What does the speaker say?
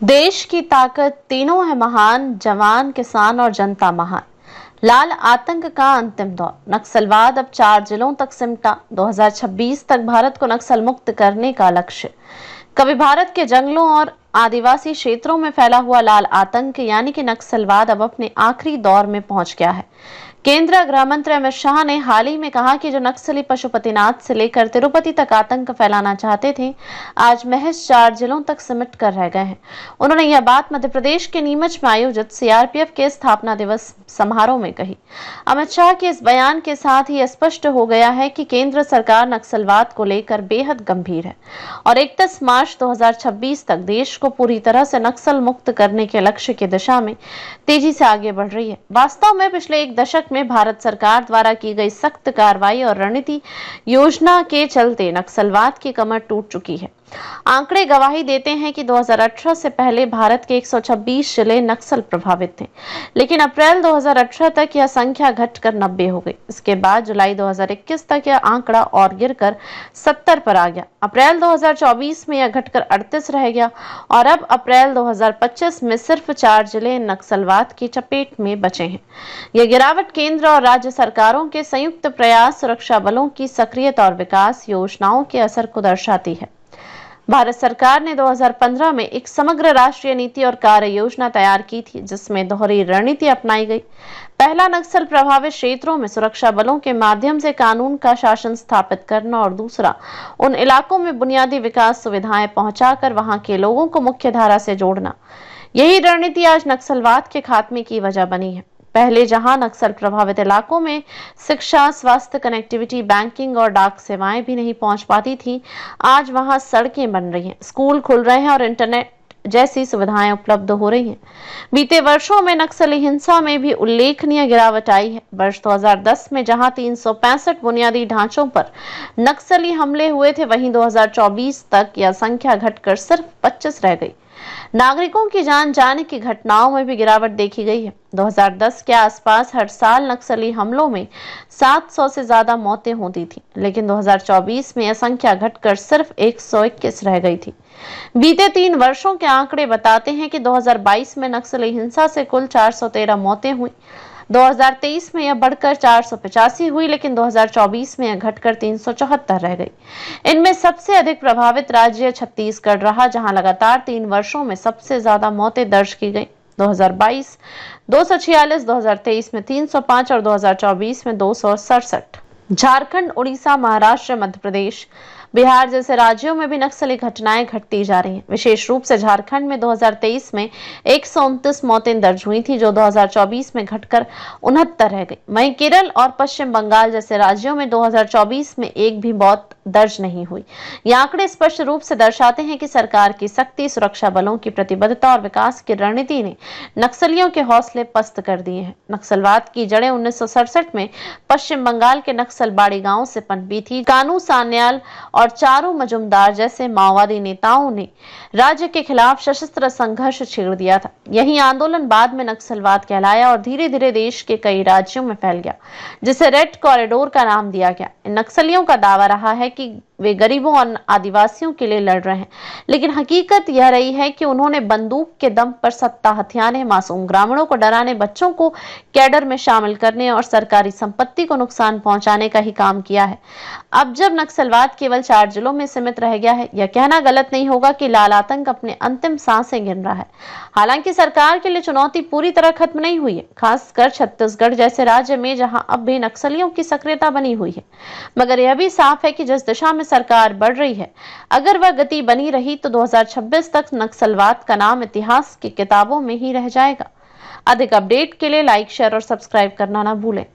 देश की ताकत तीनों है महान, जवान, किसान और जनता महान। लाल आतंक का अंतिम दौर। नक्सलवाद अब 4 जिलों तक सिमटा। 2026 तक भारत को नक्सल मुक्त करने का लक्ष्य। कभी भारत के जंगलों और आदिवासी क्षेत्रों में फैला हुआ लाल आतंक यानी कि नक्सलवाद अब अपने आखिरी दौर में पहुंच गया है। केंद्रीय गृह मंत्री अमित शाह ने हाल ही में कहा कि जो नक्सली पशुपतिनाथ से लेकर तिरुपति तक आतंक फैलाना चाहते थे, आज महज 4 जिलों तक सिमट कर रह गए हैं। उन्होंने यह बात मध्य प्रदेश के नीमच में आयोजित सीआरपीएफ के स्थापना दिवस समारोह में कही। अमित शाह के इस बयान के साथ ही स्पष्ट हो गया है कि केंद्र सरकार नक्सलवाद को लेकर बेहद गंभीर है और 31 मार्च 2026 तक देश को पूरी तरह से नक्सल मुक्त करने के लक्ष्य की दिशा में तेजी से आगे बढ़ रही है। वास्तव में पिछले एक दशक में भारत सरकार द्वारा की गई सख्त कार्रवाई और रणनीति योजना के चलते नक्सलवाद की कमर टूट चुकी है। आंकड़े गवाही देते हैं कि 2018 से पहले भारत के 126 जिले नक्सल प्रभावित थे, लेकिन अप्रैल 2018 तक यह संख्या घटकर 90 हो गई। इसके बाद जुलाई 2021 तक यह आंकड़ा और गिरकर 70 पर आ गया। अप्रैल 2024 में यह घटकर 38 रह गया और अब अप्रैल 2025 में सिर्फ 4 जिले नक्सलवाद की चपेट में बचे हैं। यह गिरावट केंद्र और राज्य सरकारों के संयुक्त प्रयास, सुरक्षा बलों की सक्रियता और विकास योजनाओं के असर को दर्शाती है। भारत सरकार ने 2015 में एक समग्र राष्ट्रीय नीति और कार्य योजना तैयार की थी, जिसमें दोहरी रणनीति अपनाई गई। पहला, नक्सल प्रभावित क्षेत्रों में सुरक्षा बलों के माध्यम से कानून का शासन स्थापित करना और दूसरा, उन इलाकों में बुनियादी विकास सुविधाएं पहुंचाकर वहां के लोगों को मुख्य धारा से जोड़ना। यही रणनीति आज नक्सलवाद के खात्मे की वजह बनी है। पहले जहां नक्सल प्रभावित इलाकों में शिक्षा, स्वास्थ्य, कनेक्टिविटी, बैंकिंग और डाक सेवाएं भी नहीं पहुंच पाती थी, आज वहां सड़कें बन रही हैं, स्कूल खुल रहे हैं और इंटरनेट जैसी सुविधाएं उपलब्ध हो रही हैं। बीते वर्षों में नक्सली हिंसा में भी उल्लेखनीय गिरावट आई है। वर्ष 2010 में जहां 365 बुनियादी ढांचों पर नक्सली हमले हुए थे, वहीं 2024 तक यह संख्या घटकर सिर्फ 25 रह गई। नागरिकों की जान जाने की घटनाओं में भी गिरावट देखी गई है। 2010 के आसपास हर साल नक्सली हमलों में 700 से ज्यादा मौतें होती थी, लेकिन 2024 में यह संख्या घटकर सिर्फ 121 रह गई थी। बीते 3 वर्षों के आंकड़े बताते हैं कि 2022 में नक्सली हिंसा से कुल 413 मौतें हुई। 2023 में यह बढ़कर 485 हुई, लेकिन 2024 में यह घटकर 374 रह गई। इनमें सबसे अधिक प्रभावित राज्य छत्तीसगढ़ रहा, जहां लगातार 3 वर्षों में सबसे ज्यादा मौतें दर्ज की गई। 2022 246, 2023 में 305 और 2024 में 267। झारखंड, उड़ीसा, महाराष्ट्र, मध्य प्रदेश, बिहार जैसे राज्यों में भी नक्सली घटनाएं घटती जा रही हैं। विशेष रूप से झारखंड में 2023 में 129 मौतें दर्ज हुई थी, जो 2024 में घटकर 69 रह गई। वहीं केरल और पश्चिम बंगाल जैसे राज्यों में 2024 में एक भी मौत दर्ज नहीं हुई। ये आंकड़े स्पष्ट रूप से दर्शाते हैं कि सरकार की सख्ती, सुरक्षा बलों की प्रतिबद्धता और विकास की रणनीति ने नक्सलियों के हौसले पस्त कर दिए हैं। नक्सलवाद की जड़ें 1967 में पश्चिम बंगाल के नक्सलबाड़ी गांव से पनपी थी। कानू सान्याल और चारू मजुमदार जैसे माओवादी नेताओं ने राज्य के खिलाफ सशस्त्र संघर्ष छेड़ दिया था। यही आंदोलन बाद में नक्सलवाद कहलाया और धीरे धीरे देश के कई राज्यों में फैल गया, जिसे रेड कॉरिडोर का नाम दिया गया। इन नक्सलियों का दावा रहा है कि वे गरीबों और आदिवासियों के लिए लड़ रहे हैं, लेकिन हकीकत यह रही है कि उन्होंने बंदूक के दम पर सत्ता हथियाने, मासूम ग्रामीणों को डराने, बच्चों को कैडर में शामिल करने और सरकारी संपत्ति को नुकसान पहुंचाने का ही काम किया है। अब जब नक्सलवाद केवल 4 जिलों में सीमित रह गया है, यह कहना गलत नहीं होगा कि लाल आतंक अपने अंतिम सांसें गिन रहा है। हालांकि सरकार के लिए चुनौती पूरी तरह खत्म नहीं हुई है, खासकर छत्तीसगढ़ जैसे राज्य में, जहां अब भी नक्सलियों की सक्रियता बनी हुई है। मगर यह भी साफ है कि जिस दिशा में सरकार बढ़ रही है, अगर वह गति बनी रही तो 2026 तक नक्सलवाद का नाम इतिहास की किताबों में ही रह जाएगा। अधिक अपडेट के लिए लाइक, शेयर और सब्सक्राइब करना ना भूलें।